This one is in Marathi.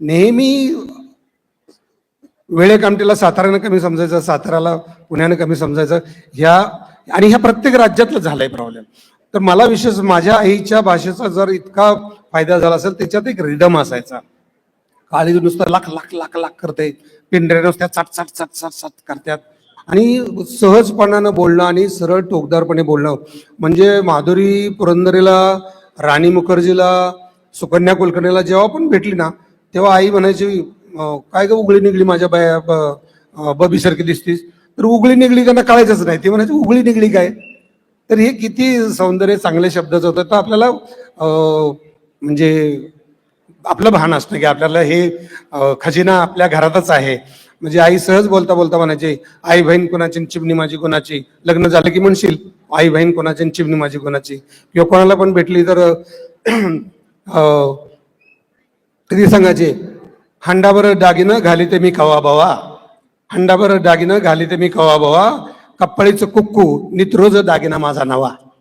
नेहमी वेळेकामटीला साताऱ्यानं कमी समजायचं, साताऱ्याला पुण्यानं कमी समजायचं, ह्या प्रत्येक राज्यातलं झालंय प्रॉब्लेम. तर मला विशेष माझ्या आईच्या भाषेचा जर इतका फायदा झाला असेल, त्याच्यात एक रिदम असायचा. काळी नुसतं लाख लाख लाख लाख करते, पिंढऱ्या नुसत्या चाट चाट चाट चाट चाट करतात, आणि सहजपणानं बोलणं आणि सरळ टोकदारपणे बोलणं. म्हणजे माधुरी पुरंदरेला, राणी मुखर्जीला, सुकन्या कुलकर्णीला जेव्हा पण भेटली ना, तेव्हा आई म्हणायची, काय ग उगळी निघली माझ्या बबीसारखी दिसतीस. तर उगळी निघली त्यांना कळायचंच नाही, ती म्हणायची उगळी निघली काय. तर हे किती सौंदर्य चांगल्या शब्दाचं होतं. तर आपल्याला म्हणजे आपलं भान असतं की आपल्याला हे खजिना आपल्या घरातच आहे. म्हणजे आई सहज बोलता बोलता म्हणायची, आई बहीण कोणाची चिमणी माझी कोणाची. लग्न झालं की म्हणशील आई बहीण कोणाची चिमणी माझी कोणाची. किंवा कोणाला पण भेटली तर कधी सांगायचे, हंडाभर दागिनं घाली ते मी खवा बावा, हंडाभर दागिनं घाली ते मी खवा बावा, कप्पळीचं कुक्कू नित रोज दागिना माझा नवा.